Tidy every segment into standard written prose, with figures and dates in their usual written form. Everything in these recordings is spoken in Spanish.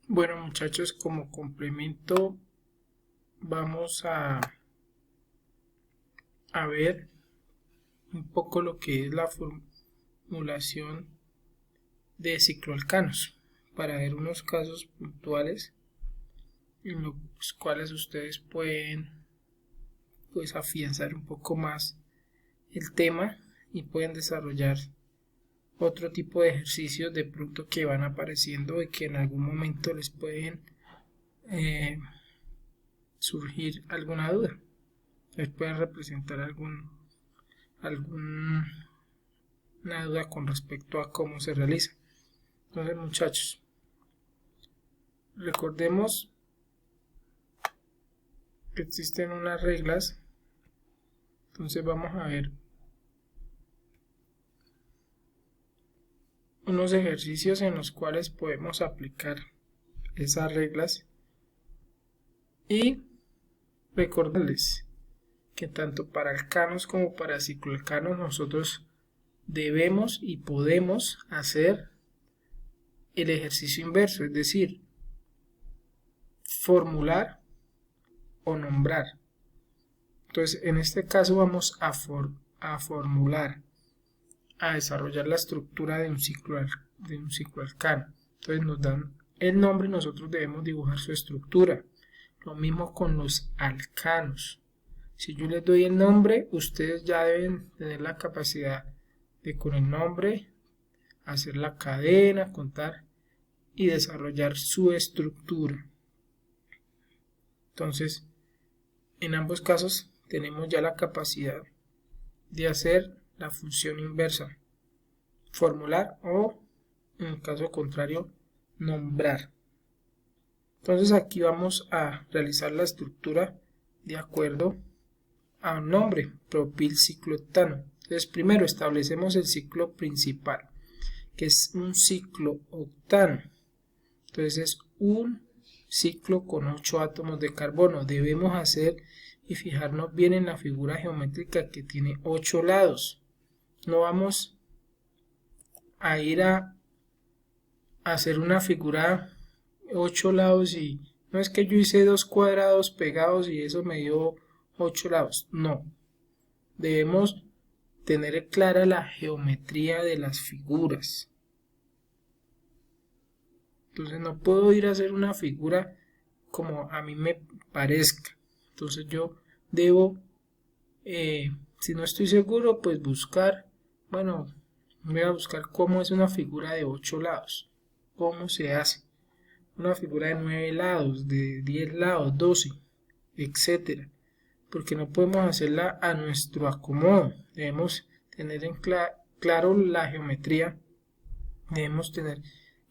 Bueno, muchachos, como complemento vamos a ver un poco lo que es la formulación de cicloalcanos para ver unos casos puntuales en los cuales ustedes pueden afianzar un poco más el tema y pueden desarrollar otro tipo de ejercicios de pronto que van apareciendo y que en algún momento les pueden eh, surgir alguna duda, les pueden representar alguna duda con respecto a cómo se realiza. Entonces, muchachos, recordemos que existen unas reglas. Entonces vamos a ver unos ejercicios en los cuales podemos aplicar esas reglas y recordarles que tanto para alcanos como para cicloalcanos nosotros debemos y podemos hacer el ejercicio inverso, es decir, formular o nombrar. Entonces, en este caso vamos a formular, a desarrollar la estructura de un cicloalcano. Entonces nos dan el nombre y nosotros debemos dibujar su estructura. Lo mismo con los alcanos. Si yo les doy el nombre, ustedes ya deben tener la capacidad de con el nombre hacer la cadena, contar y desarrollar su estructura. Entonces, en ambos casos tenemos ya la capacidad de hacer la función inversa, formular o, en el caso contrario, nombrar. Entonces aquí vamos a realizar la estructura de acuerdo a un nombre, propilciclooctano. Entonces primero establecemos el ciclo principal, que es un ciclooctano. Entonces es un ciclo con 8 átomos de carbono. Debemos hacer y fijarnos bien en la figura geométrica que tiene 8 lados. No vamos a ir a hacer una figura 8 lados y no es que yo hice 2 cuadrados pegados y eso me dio 8 lados. No. Debemos tener clara la geometría de las figuras. Entonces no puedo ir a hacer una figura como a mí me parezca. Entonces yo debo, si no estoy seguro, pues buscar, bueno, voy a buscar cómo es una figura de 8 lados. Cómo se hace. Una figura de 9 lados, de 10 lados, 12, etcétera. Porque no podemos hacerla a nuestro acomodo. Debemos tener en claro la geometría. Debemos tener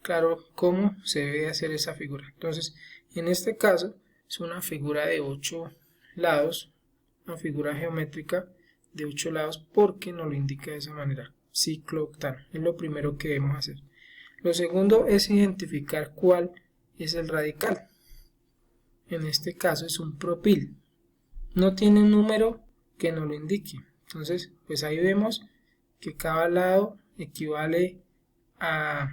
claro cómo se debe hacer esa figura. Entonces, en este caso, es una figura de 8 lados, una figura geométrica de 8 lados porque nos lo indica de esa manera. Ciclooctano. Es lo primero que debemos hacer. Lo segundo es identificar cuál es el radical. En este caso es un propil. No tiene un número que nos lo indique. Entonces, pues ahí vemos que cada lado equivale a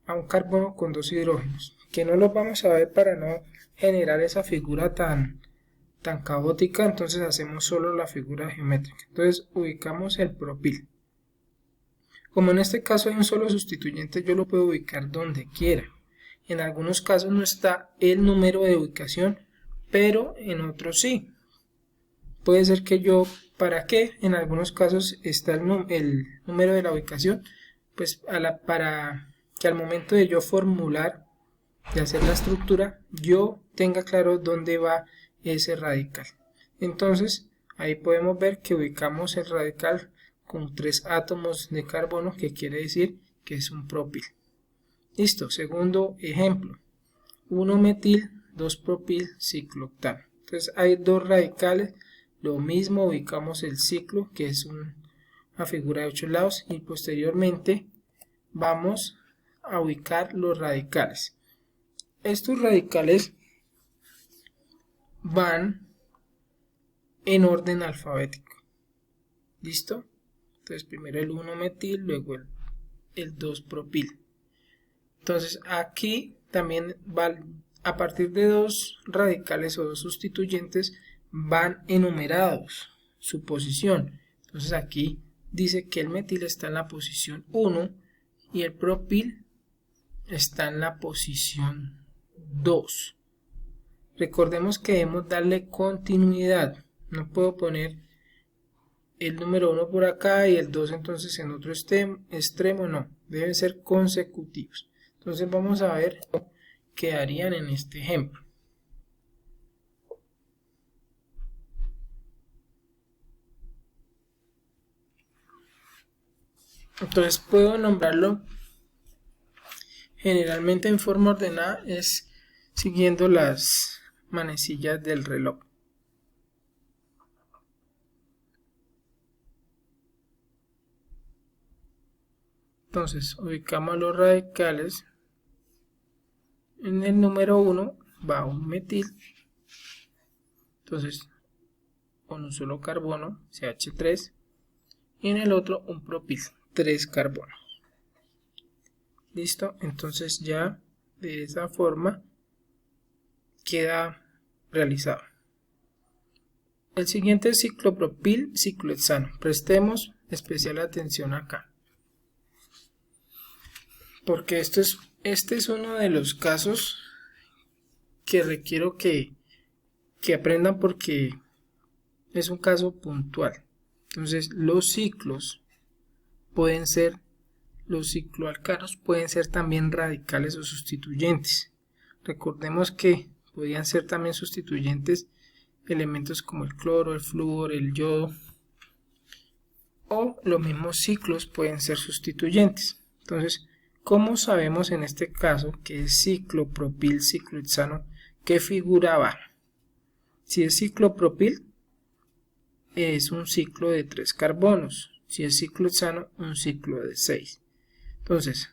un carbono con 2 hidrógenos, que no los vamos a ver para no generar esa figura tan caótica. Entonces hacemos solo la figura geométrica. Entonces ubicamos el propil. Como en este caso hay un solo sustituyente, yo lo puedo ubicar donde quiera. En algunos casos no está el número de ubicación, pero en otros sí. Puede ser que yo, ¿para qué? En algunos casos está el número de la ubicación, pues para que al momento de yo formular, de hacer la estructura, yo tenga claro dónde va ese radical. Entonces, ahí podemos ver que ubicamos el radical con 3 átomos de carbono, que quiere decir que es un propil. Listo, segundo ejemplo. 1-metil, 2-propil, ciclooctano. Entonces hay 2 radicales, lo mismo ubicamos el ciclo, que es una figura de 8 lados, y posteriormente vamos a ubicar los radicales. Estos radicales van en orden alfabético. ¿Listo? Entonces primero el 1-metil, luego el 2-propil. Entonces aquí también va, a partir de dos radicales o dos sustituyentes van enumerados su posición. Entonces aquí dice que el metil está en la posición 1 y el propil está en la posición 2. Recordemos que debemos darle continuidad. No puedo poner el número 1 por acá y el 2 entonces en otro extremo, no, deben ser consecutivos. Entonces vamos a ver qué harían en este ejemplo. Entonces puedo nombrarlo generalmente en forma ordenada, es siguiendo las manecillas del reloj. Entonces ubicamos los radicales. En el número 1 va un metil, entonces con un solo carbono, CH3, y en el otro un propil, 3 carbonos. Listo, entonces ya de esa forma queda realizado. El siguiente es ciclopropil, ciclohexano. Prestemos especial atención acá, porque este es uno de los casos que requiero que aprendan, porque es un caso puntual. Entonces los ciclos pueden ser, los cicloalcanos pueden ser también radicales o sustituyentes. Recordemos que podrían ser también sustituyentes elementos como el cloro, el flúor, el yodo, o los mismos ciclos pueden ser sustituyentes. Entonces, ¿cómo sabemos en este caso que es ciclopropil, ciclohexano? ¿Qué figura va? Si es ciclopropil, es un ciclo de 3 carbonos. Si es ciclohexano, un ciclo de 6. Entonces,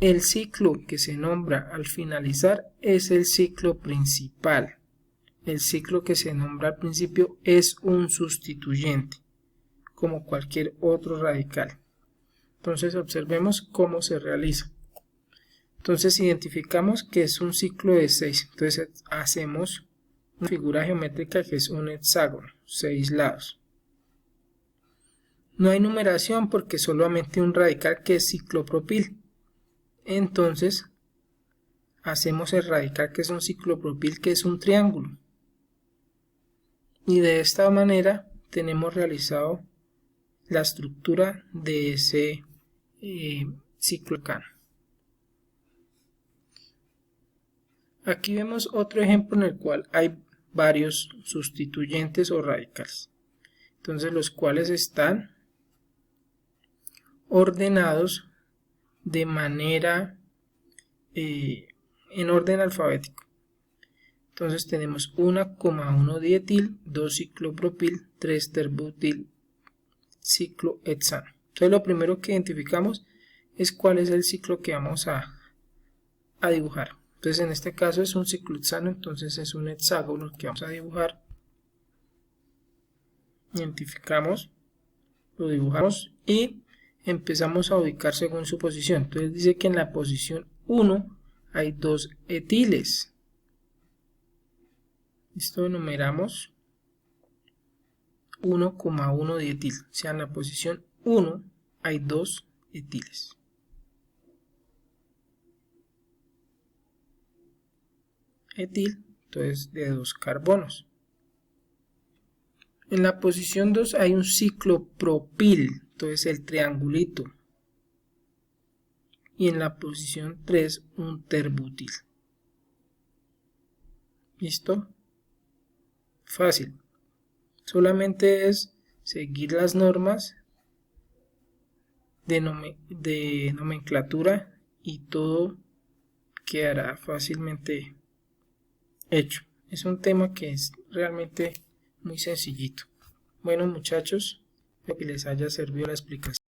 el ciclo que se nombra al finalizar es el ciclo principal. El ciclo que se nombra al principio es un sustituyente, como cualquier otro radical. Entonces observemos cómo se realiza. Entonces identificamos que es un ciclo de 6. Entonces hacemos una figura geométrica que es un hexágono, 6 lados. No hay numeración porque solamente un radical que es ciclopropil. Entonces hacemos el radical que es un ciclopropil, que es un triángulo. Y de esta manera tenemos realizado la estructura de ese cicloalcano. Aquí vemos otro ejemplo en el cual hay varios sustituyentes o radicales. Entonces los cuales están ordenados de manera en orden alfabético. Entonces tenemos 1,1 dietil, 2 ciclopropil, 3 terbutil, ciclohexano. Entonces lo primero que identificamos es cuál es el ciclo que vamos a dibujar. Entonces en este caso es un ciclohexano, entonces es un hexágono que vamos a dibujar. Identificamos, lo dibujamos y empezamos a ubicar según su posición. Entonces dice que en la posición 1 hay 2 etiles. Esto enumeramos 1,1 dietil. O sea, en la posición 1 hay 2 etiles. Etil, entonces de 2 carbonos. En la posición 2 hay un ciclopropil, entonces el triangulito. Y en la posición 3 un terbutil. ¿Listo? Fácil. Solamente es seguir las normas de nomenclatura y todo quedará fácilmente hecho. Es un tema que es realmente muy sencillito. Bueno, muchachos, espero que les haya servido la explicación.